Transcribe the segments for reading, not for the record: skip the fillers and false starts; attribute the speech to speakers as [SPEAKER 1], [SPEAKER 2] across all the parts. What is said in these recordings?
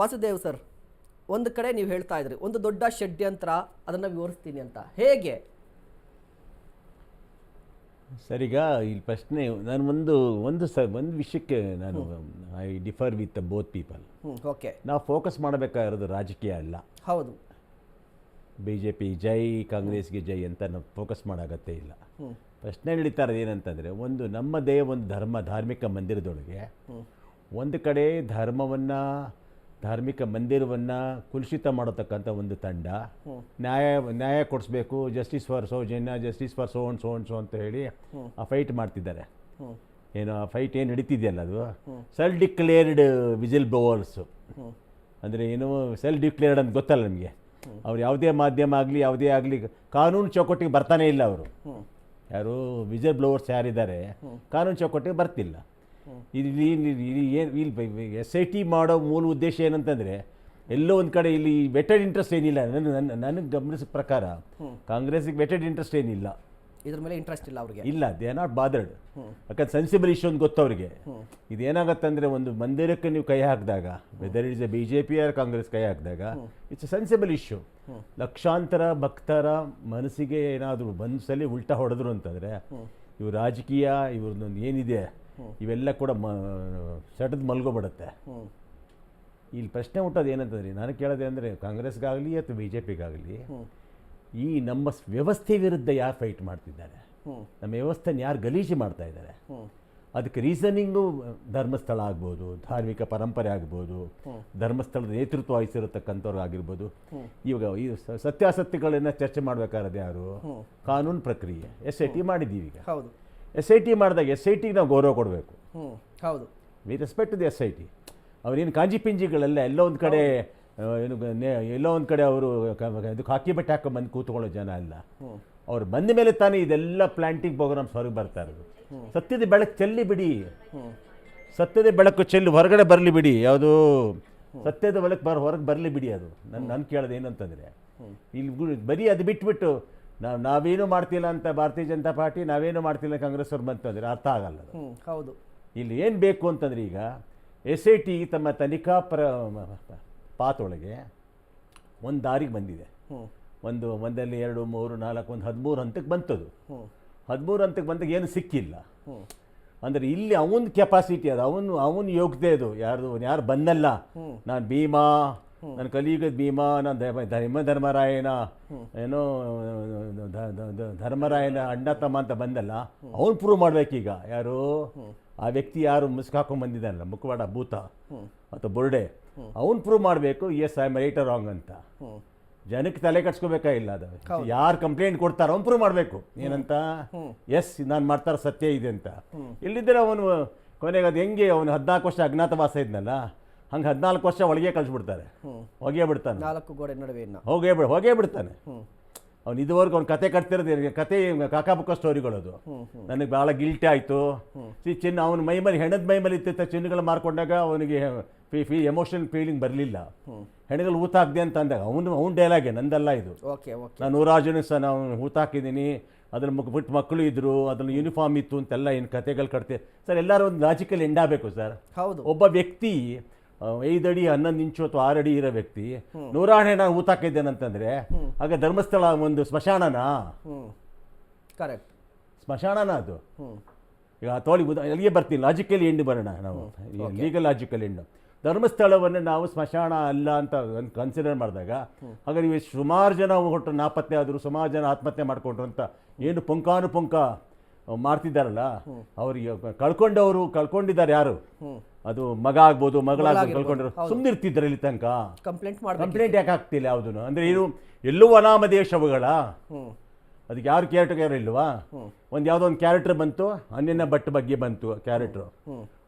[SPEAKER 1] Vasudev sir, ಒಂದು ಕಡೆ ನೀವು ಹೇಳ್ತಾ ಇದ್ರಿ ಒಂದು ದೊಡ್ಡ ಷಡ್ಯಂತ್ರ, ಅದನ್ನು ವಿವರಿಸ್ತೀನಿ ಅಂತ, ಹೇಗೆ?
[SPEAKER 2] ಸರ್, ಈಗ ಇಲ್ಲಿ ಪ್ರಶ್ನೆ ನಾನು ಒಂದು ವಿಷಯಕ್ಕೆ ನಾನು I differ with both people.
[SPEAKER 1] Okay.
[SPEAKER 2] ನಾವು ಫೋಕಸ್ ಮಾಡಬೇಕಾಗಿರೋದು ರಾಜಕೀಯ ಅಲ್ಲ.
[SPEAKER 1] ಹೌದು.
[SPEAKER 2] BJP ಜೈ, ಕಾಂಗ್ರೆಸ್ಗೆ ಜೈ ಅಂತ ನಾವು ಫೋಕಸ್ ಮಾಡೋಗತ್ತೆ ಇಲ್ಲ. ಪ್ರಶ್ನೆ ನಡೀತಾ ಇರೋದು ಏನಂತಂದರೆ, ಒಂದು ನಮ್ಮದೇ ಒಂದು ಧಾರ್ಮಿಕ ಮಂದಿರದೊಳಗೆ ಒಂದು ಕಡೆ ಧಾರ್ಮಿಕ ಮಂದಿರವನ್ನು ಕುಲುಷಿತ ಮಾಡತಕ್ಕಂಥ ಒಂದು ತಂಡ ನ್ಯಾಯ ಕೊಡಿಸ್ಬೇಕು, justice for Soujanya, justice for ಸೋ ಅಂತ ಹೇಳಿ ಆ ಫೈಟ್ ಮಾಡ್ತಿದ್ದಾರೆ. ಏನು ಆ ಫೈಟ್ ಏನು ನಡೀತಿದೆಯಲ್ಲ, ಅದು ಸೆಲ್ಫ್ ಡಿಕ್ಲೇರ್ಡ್ ವಿಜಿಲ್ ಬ್ಲೋವರ್ಸು. ಅಂದರೆ ಏನು ಸೆಲ್ಫ್ ಡಿಕ್ಲೇರ್ಡ್ ಅಂತ ಗೊತ್ತಲ್ಲ ನಮಗೆ. ಅವ್ರು ಯಾವುದೇ ಮಾಧ್ಯಮ ಆಗಲಿ ಯಾವುದೇ ಆಗಲಿ ಕಾನೂನು ಚೌಕಟ್ಟಿಗೆ ಬರ್ತಾನೆ ಇಲ್ಲ. ಅವರು ಯಾರು ವಿಜಿಲ್ ಬ್ಲೋವರ್ಸ್ ಯಾರಿದ್ದಾರೆ ಕಾನೂನು ಚೌಕಟ್ಟಿಗೆ ಬರ್ತಿಲ್ಲ. ಇಲ್ಲಿ SIT ಮಾಡೋ ಮೂಲ ಉದ್ದೇಶ ಏನಂತಂದರೆ, ಎಲ್ಲೋ ಒಂದು ಕಡೆ ಇಲ್ಲಿ ವೆಟೆಡ್ ಇಂಟ್ರೆಸ್ಟ್ ಏನಿಲ್ಲ. ನನಗೆ ಗಮನಿಸಿದ ಪ್ರಕಾರ ಕಾಂಗ್ರೆಸ್ಗೆ ವೆಟೆಡ್ ಇಂಟ್ರೆಸ್ಟ್ ಏನಿಲ್ಲ,
[SPEAKER 1] ಇದ್ರ ಮೇಲೆ ಇಂಟ್ರೆಸ್ಟ್ ಇಲ್ಲ ಅವ್ರಿಗೆ.
[SPEAKER 2] ಇಲ್ಲ, ದೇ ಆರ್ ನಾಟ್ ಬಾದರ್ಡ್. ಯಾಕಂದ್ರೆ ಸೆನ್ಸಿಬಲ್ ಇಶ್ಯೂ ಅಂತ ಗೊತ್ತವ್ರಿಗೆ. ಇದೇನಾಗತ್ತಂದರೆ, ಒಂದು ಮಂದಿರಕ್ಕೆ ನೀವು ಕೈ ಹಾಕಿದಾಗ, whether is a BJP or Congress ಕೈ ಹಾಕಿದಾಗ, ಇಟ್ಸ್ ಎ ಸೆನ್ಸಿಬಲ್ ಇಶ್ಯೂ. ಲಕ್ಷಾಂತರ ಭಕ್ತರ ಮನಸ್ಸಿಗೆ ಏನಾದರೂ ಒಂದು ಸಲ ಉಲ್ಟಾ ಹೊಡೆದ್ರು ಅಂತಂದರೆ, ಇವು ರಾಜಕೀಯ ಇವ್ರದ್ದೊಂದು ಏನಿದೆ ಇವೆಲ್ಲ ಕೂಡ ಸೆಟದ್ ಮಲ್ಗೋಬಿಡುತ್ತೆ. ಇಲ್ಲಿ ಪ್ರಶ್ನೆ ಹುಟ್ಟೋದು ಏನಂತಂದ್ರೆ, ನಾನು ಕೇಳೋದೆ ಅಂದರೆ, ಕಾಂಗ್ರೆಸ್ಗಾಗಲಿ ಅಥವಾ BJPಗಾಗಲಿ ಈ ನಮ್ಮ ವ್ಯವಸ್ಥೆ ವಿರುದ್ಧ ಯಾರು ಫೈಟ್ ಮಾಡ್ತಿದ್ದಾರೆ, ನಮ್ಮ ವ್ಯವಸ್ಥೆನ ಯಾರು ಗಲೀಜು ಮಾಡ್ತಾ ಇದ್ದಾರೆ, ಅದಕ್ಕೆ ರೀಸನಿಂಗು ಧರ್ಮಸ್ಥಳ ಆಗ್ಬೋದು, ಧಾರ್ಮಿಕ ಪರಂಪರೆ ಆಗ್ಬೋದು, ಧರ್ಮಸ್ಥಳದ ನೇತೃತ್ವ ವಹಿಸಿರತಕ್ಕಂಥವ್ರು ಆಗಿರ್ಬೋದು. ಇವಾಗ ಈ ಸತ್ಯಾಸತ್ಯಗಳನ್ನ ಚರ್ಚೆ ಮಾಡಬೇಕಾದ್ರೆ ಯಾರು? ಕಾನೂನು ಪ್ರಕ್ರಿಯೆ SIT ಮಾಡಿದ್ದೀವಿ. ಈಗ
[SPEAKER 1] ಹೌದು,
[SPEAKER 2] SIT ಮಾಡಿದಾಗ SITಗೆ ನಾವು ಗೌರವ ಕೊಡಬೇಕು.
[SPEAKER 1] ಹೌದು,
[SPEAKER 2] ವಿ ರೆಸ್ಪೆಕ್ಟ್ ದಿ SIT. ಅವ್ರೇನು ಕಾಂಜಿ ಪಿಂಜಿಗಳೆಲ್ಲ ಎಲ್ಲೋ ಒಂದು ಕಡೆ ಎಲ್ಲೋ ಒಂದು ಕಡೆ ಅವರು ಇದಕ್ಕೆ ಹಾಕಿ ಬಟ್ಟೆ ಹಾಕೊಂಡು ಬಂದು ಕೂತ್ಕೊಳ್ಳೋ ಜನ ಅಲ್ಲ. ಅವ್ರು ಬಂದ ಮೇಲೆ ತಾನೇ ಇದೆಲ್ಲ ಪ್ಲಾಂಟಿಂಗ್ ಪ್ರೋಗ್ರಾಮ್ಸ್ ಹೊರಗೆ ಬರ್ತಾ ಇರೋದು. ಸತ್ಯದ ಬೆಳಕು ಚೆಲ್ಲಿ ಬಿಡಿ, ಸತ್ಯದ ಬೆಳಕು ಚೆಲ್ಲಿ ಹೊರಗಡೆ ಬರಲಿ ಬಿಡಿ. ಯಾವುದು ಸತ್ಯದ ಬೆಳಕು ಹೊರಗೆ ಬರಲಿ ಬಿಡಿ. ಅದು ನಾನು ಕೇಳೋದು ಏನಂತಂದರೆ, ಇಲ್ಲಿ ಬರೀ ಅದು ಬಿಟ್ಬಿಟ್ಟು ನಾವೇನು ಮಾಡ್ತಿಲ್ಲ ಅಂತ ಭಾರತೀಯ ಜನತಾ ಪಾರ್ಟಿ, ನಾವೇನು ಮಾಡ್ತಿಲ್ಲ ಕಾಂಗ್ರೆಸ್ ಅವ್ರು ಬಂತಂದರೆ ಅರ್ಥ ಆಗಲ್ಲ.
[SPEAKER 1] ಹೌದು. ಇಲ್ಲಿ
[SPEAKER 2] ಏನು ಬೇಕು ಅಂತಂದರೆ, ಈಗ SIT ತಮ್ಮ ತನಿಖಾ ಪಾತೊಳಗೆ ಒಂದು ದಾರಿಗೆ ಬಂದಿದೆ. ಒಂದಲ್ಲಿ 2, 3, 4, ಒಂದು 13 ಹಂತಕ್ಕೆ ಬಂತದು. 13 ಹಂತಕ್ಕೆ ಬಂದಾಗ ಏನು ಸಿಕ್ಕಿಲ್ಲ. ಅಂದರೆ ಇಲ್ಲಿ ಅವನ ಕೆಪಾಸಿಟಿ ಅದು, ಅವನ ಯೋಗ್ಯತೆ ಅದು. ಯಾರು ಬಂದಲ್ಲ, ನಾನು ಭೀಮಾ, ನನ್ನ ಕಲಿಯುಗದ ಭೀಮಾ, ನಾನು ಧರ್ಮರಾಯನ ಏನೋ ಧರ್ಮರಾಯನ ಅಣ್ಣ ತಮ್ಮ ಅಂತ ಬಂದಲ್ಲ, ಅವನು ಪ್ರೂವ್ ಮಾಡ್ಬೇಕೀಗ. ಯಾರು ಆ ವ್ಯಕ್ತಿ, ಯಾರು ಮುಸ್ಕಾಕೊಂಡು ಬಂದಿದ್ದಾನಲ್ಲ, ಮುಖವಾಡ ಭೂತ ಅಥವಾ ಬುರ್ಡೆ, ಅವನು ಪ್ರೂವ್ ಮಾಡಬೇಕು yes I am right or wrong ಅಂತ. ಜನಕ್ಕೆ ತಲೆ ಕಟ್ಸ್ಕೋಬೇಕಾಗಿಲ್ಲ. ಅದು ಯಾರು ಕಂಪ್ಲೇಂಟ್ ಕೊಡ್ತಾರೋ ಅವ್ನು ಪ್ರೂವ್ ಮಾಡಬೇಕು. ಏನಂತ, ಎಸ್ ನಾನು ಮಾಡ್ತಾರ ಸತ್ಯ ಇದೆ ಅಂತ. ಇಲ್ಲಿದ್ದರೆ ಅವನು ಕೊನೆಗೆ ಅದು ಹೆಂಗೆ, ಅವನು 14 ವರ್ಷ ಅಜ್ಞಾತವಾಸ ಇದ್ನಲ್ಲ, ಹಂಗೆ 14 ವರ್ಷ ಒಳಗೆ ಕಳಿಸ್ಬಿಡ್ತಾರೆ, ಹೋಗೇ ಬಿಡ್ತಾನೆ.
[SPEAKER 1] 4 ಗೋಡೆ ನಡುವೆ
[SPEAKER 2] ಹೋಗೇ ಬಿಡ್ತಾನೆ. ಅವ್ನು ಇದುವರೆಗೂ ಅವ್ನು ಕತೆ ಕಟ್ತಿರೋದು ಕತೆ ಕಾಕಾಬುಕ್ಕ ಸ್ಟೋರಿಗಳದು. ನನಗೆ ಭಾಳ ಗಿಲ್ಟಿ ಆಯಿತು. ಚಿನ್ನ ಅವನ ಮೈಮೇಲೆ ಹೆಣದ ಮೈಮೇಲೆ ಇತ್ತಿತ್ತ ಚಿನ್ನಗಳು ಮಾರ್ಕೊಂಡಾಗ ಅವನಿಗೆ ಎಮೋಷನಲ್ ಫೀಲಿಂಗ್ ಬರಲಿಲ್ಲ. ಹೆಣಗಳು ಊತ ಹಾಕ್ದೆ ಅಂತ ಅಂದಾಗ ಅವ್ನ ಡೈಲಾಗೆ, ನಂದಲ್ಲ ಇದು. ನಾನು 100 ಜನ ಸಹ ನಾವು ಊತ ಹಾಕಿದ್ದೀನಿ, ಅದ್ರಲ್ಲಿ ಬಿಟ್ಟು ಮಕ್ಕಳು ಇದ್ರು, ಅದ್ರಲ್ಲಿ ಯೂನಿಫಾರ್ಮ್ ಇತ್ತು ಅಂತೆಲ್ಲ ಏನು ಕತೆಗಳು ಕಟ್ತೆ ಸರ್. ಎಲ್ಲರೂ ಒಂದು ಲಾಜಿಕಲ್ ಎಂಡ್ ಆಗಬೇಕು ಸರ್. ಒಬ್ಬ ವ್ಯಕ್ತಿ 5 ಅಡಿ 11 ಇಂಚು ಅಥವಾ 6 ಅಡಿ ಇರೋ ವ್ಯಕ್ತಿ 100 ನಾನು ಊತ ಹಾಕಿದ್ದೇನಂತಂದ್ರೆ, ಆಗ ಧರ್ಮಸ್ಥಳ ಒಂದು ಸ್ಮಶಾನನಾ?
[SPEAKER 1] ಕರೆಕ್ಟ್,
[SPEAKER 2] ಸ್ಮಶಾನನ ಅದು. ಈಗ ತೋಳಿ ಅಲ್ಲಿಗೆ ಬರ್ತೀನಿ, ಲಾಜಿಕಲ್ ಎಂಡ್ ಬರೋಣ ನಾವು, ಲೀಗಲ್ ಲಾಜಿಕಲ್ ಎಂಡ್. ಧರ್ಮಸ್ಥಳವನ್ನು ನಾವು ಸ್ಮಶಾನ ಅಲ್ಲ ಅಂತ ಕನ್ಸಿಡರ್ ಮಾಡಿದಾಗ, ಹಾಗಾದ್ರೆ ಇವು ಸುಮಾರು ಜನ ಹೊಟ್ಟು ನಾಪತ್ತೆ ಆದರು, ಸುಮಾರು ಜನ ಆತ್ಮಹತ್ಯೆ ಮಾಡಿಕೊಂಡ್ರು ಅಂತ ಏನು ಪುಂಕಾನುಪುಂಕ ಮಾಡ್ತಿದ್ದಾರಲ್ಲ, ಅವ್ರಿಗೆ ಕಳ್ಕೊಂಡಿದ್ದಾರೆ ಯಾರು? ಅದು ಮಗ ಆಗ್ಬೋದು, ಮಗಳಾಗ್ಬೋದು, ಕಳ್ಕೊಂಡ್ರು ಸುಮ್ಮನಿರ್ತಿದ್ದಾರೆ ಇಲ್ಲಿ ತನಕ. ಕಂಪ್ಲೇಂಟ್ ಯಾಕೆ ಆಗ್ತಿಲ್ಲ ಯಾವುದೂ? ಅಂದರೆ ಏನು ಎಲ್ಲೂ ಅನಾಮಧೇಯ ಶವಗಳ, ಅದಕ್ಕೆ ಯಾರು ಕ್ಯಾರೆಕ್ಟರ್ ಇಲ್ವಾ? ಯಾವುದೋ ಒಂದು ಕ್ಯಾರೆಕ್ಟರ್ ಬಂತು, ಅನ್ಯನ ಭಟ್ ಬಗ್ಗೆ ಬಂತು ಕ್ಯಾರೆಕ್ಟ್ರು,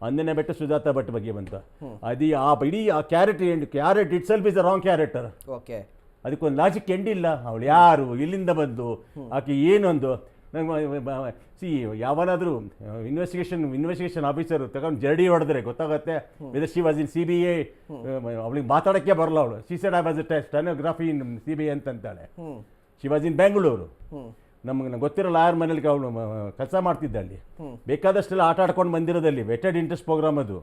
[SPEAKER 2] ಅನ್ಯನ ಭಟ್ ಸುಜಾತ ಭಟ್ ಬಗ್ಗೆ ಬಂತು. ಅದು ಇಡೀ ಆ correct it self is a wrong character. ಅದಕ್ಕೊಂದು ಲಾಜಿಕ್ ಎಂಡ್ ಇಲ್ಲ. ಅವಳು ಯಾರು, ಇಲ್ಲಿಂದ ಬಂದು, ಆಕೆ ಏನೊಂದು ಸಿ ಯಾವನಾದರೂ ಇನ್ವೆಸ್ಟಿಗೇಷನ್ ಆಫೀಸರ್ ತಗೊಂಡು ಜರಡಿ ಹೊಡೆದ್ರೆ ಗೊತ್ತಾಗುತ್ತೆ whether she was in CBI. ಅವಳಿಗೆ ಮಾತಾಡೋಕ್ಕೆ ಬರಲ್ಲ ಅವಳು. She said I was a stenography in CBI ಅಂತಂತಾಳೆ. She was in Bengaluru. ನಮ್ಗೆ ಗೊತ್ತಿರೋ ಲಾಯರ್ ಮನೇಲಿ ಅವನು ಕೆಲಸ ಮಾಡ್ತಿದ್ದ ಅಲ್ಲಿ. ಬೇಕಾದಷ್ಟೆಲ್ಲ ಆಟ ಆಡ್ಕೊಂಡು ಬಂದಿರೋದಲ್ಲಿ ವೆಟೆಡ್ ಇಂಟ್ರೆಸ್ಟ್ ಪ್ರೋಗ್ರಾಮ್ ಅದು.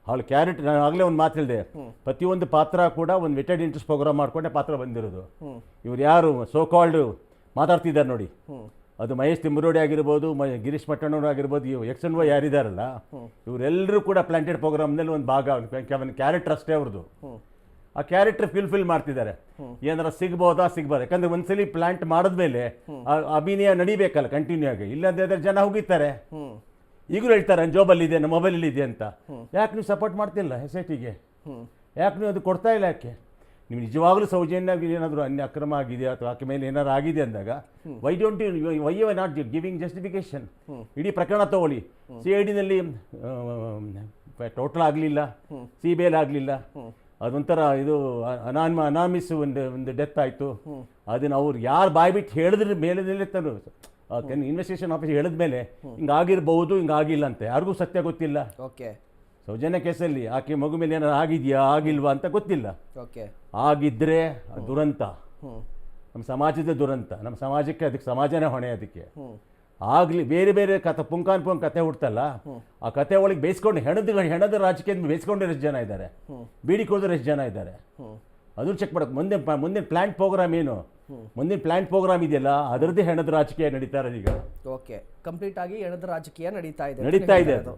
[SPEAKER 2] ಅವಳು ಕ್ಯಾರೆಟ್, ನಾನು ಆಗಲೇ ಒಂದು ಮಾತು ಹೇಳಿದೆ, ಪ್ರತಿಯೊಂದು ಪಾತ್ರ ಕೂಡ ಒಂದು ವೆಟೆಡ್ ಇಂಟ್ರೆಸ್ಟ್ ಪ್ರೋಗ್ರಾಮ್ ಮಾಡ್ಕೊಂಡೆ ಪಾತ್ರ ಬಂದಿರೋದು. ಇವ್ರು ಯಾರು ಸೋ ಕಾಲ್ಡ್ ಮಾತಾಡ್ತಿದ್ದಾರೆ ನೋಡಿ, ಅದು ಮಹೇಶ್ ತಿಮ್ಮರೋಡಿ ಆಗಿರ್ಬೋದು, ಗಿರೀಶ್ ಮಟ್ಟಣ್ಣವ್ರು ಆಗಿರ್ಬೋದು, ಇವು ಎಕ್ಸ್ ಅಂಡ್ ವೈ ಯಾರಿದಾರಲ್ಲ ಇವರೆಲ್ಲರೂ ಕೂಡ ಪ್ಲಾಂಟೆಡ್ ಪ್ರೋಗ್ರಾಮ್ನಲ್ಲಿ ಒಂದು ಭಾಗ, ಅವನ ಕ್ಯಾರೆಕ್ಟರ್ ಅಷ್ಟೇ ಅವ್ರದ್ದು. ಆ ಕ್ಯಾರೆಕ್ಟರ್ ಫಿಲ್ ಮಾಡ್ತಿದ್ದಾರೆ. ಏನಾರ ಸಿಗ್ಬೋದಾ ಯಾಕಂದ್ರೆ ಒಂದ್ಸಲಿ ಪ್ಲಾಂಟ್ ಮಾಡಿದ್ಮೇಲೆ ಅಭಿನಯ ನಡಿಬೇಕಲ್ಲ ಕಂಟಿನ್ಯೂ ಆಗಿ, ಇಲ್ಲಾಂದ್ರೆ ಜನ ಹೋಗಿರ್ತಾರೆ. ಈಗಲೂ ಹೇಳ್ತಾರೆ ನನ್ನ ಜೋಬಲ್ಲಿದೆ, ನಮ್ಮ ಮೊಬೈಲಲ್ಲಿ ಇದೆ ಅಂತ. ಯಾಕೆ ನೀವು ಸಪೋರ್ಟ್ ಮಾಡ್ತಿಲ್ಲ SITಗೆ? ಯಾಕೆ ನೀವು ಅದು ಕೊಡ್ತಾ ಇಲ್ಲ? ಯಾಕೆ ನೀವು ನಿಜವಾಗ್ಲೂ ಸೌಜನ್ಯ ಏನಾದರೂ ಅಕ್ರಮ ಆಗಿದೆ ಅಥವಾ ಆಕೆ ಮೇಲೆ ಏನಾದ್ರು ಆಗಿದೆ ಅಂದಾಗ why you not giving justification? ಇಡೀ ಪ್ರಕರಣ ತಗೊಳ್ಳಿ. CIDನಲ್ಲಿ ಟೋಟಲ್ ಆಗಲಿಲ್ಲ, CBI ಆಗಲಿಲ್ಲ, ಅದೊಂಥರ ಇದು ಅನಾಮಿಸ್ ಒಂದು ಡೆತ್ ಆಯಿತು. ಅದನ್ನು ಅವ್ರು ಯಾರು ಬಾಯ್ಬಿಟ್ಟು ಹೇಳಿದ್ರ ಮೇಲೆ ತರು ಇನ್ವೆಸ್ಟಿಗೇಷನ್ ಆಫೀಸ್ ಹೇಳಿದ್ಮೇಲೆ ಹಿಂಗಾಗಿರ್ಬಹುದು, ಹಿಂಗಾಗಿಲ್ಲ ಅಂತ ಯಾರಿಗೂ ಸತ್ಯ ಗೊತ್ತಿಲ್ಲ.
[SPEAKER 1] ಓಕೆ,
[SPEAKER 2] ಸೌಜನ್ಯ ಕೇಸಲ್ಲಿ ಆಕೆ ಮಗು ಮೇಲೆ ಏನಾರು ಆಗಿದೆಯಾ ಆಗಿಲ್ವಾ ಅಂತ ಗೊತ್ತಿಲ್ಲ.
[SPEAKER 1] ಓಕೆ,
[SPEAKER 2] ಆಗಿದ್ರೆ ದುರಂತ, ನಮ್ಮ ಸಮಾಜದ ದುರಂತ, ನಮ್ಮ ಸಮಾಜಕ್ಕೆ ಅದಕ್ಕೆ ಸಮಾಜನೇ ಹೊಣೆ. ಅದಕ್ಕೆ ಆಗಲಿ ಬೇರೆ ಬೇರೆ ಪುಂಕಾನ್ ಕತೆ ಹುಡ್ತಲ್ಲ, ಆ ಕತೆ ಒಳಗೆ ಬೇಯಿಸ್ಕೊಂಡು ಹೆಣದ ರಾಜಕೀಯದ ಬೇಯಿಸ್ಕೊಂಡಿರೋ ಎಷ್ಟು ಜನ ಇದ್ದಾರೆ, ಬೀಡಿ ಕುಡಿದ್ರೆ ಎಷ್ಟು ಜನ ಇದ್ದಾರೆ, ಅದನ್ನು ಚೆಕ್ ಮಾಡಕ್ಕೆ. ಮುಂದಿನ ಪ್ಲಾಂಟ್ ಪ್ರೋಗ್ರಾಮ್ ಏನು, ಮುಂದಿನ ಪ್ಲಾಂಟ್ ಪ್ರೋಗ್ರಾಮ್ ಇದೆಯಲ್ಲ ಅದರದ್ದೇ ಹೆಣದ ರಾಜಕೀಯ ನಡೀತಾ ಇರೋದು ಈಗ.
[SPEAKER 1] ಓಕೆ, ಕಂಪ್ಲೀಟ್ ಆಗಿ ಹೆಣದ ರಾಜಕೀಯ ನಡೀತಾ ಇದೆ
[SPEAKER 2] ಅದು.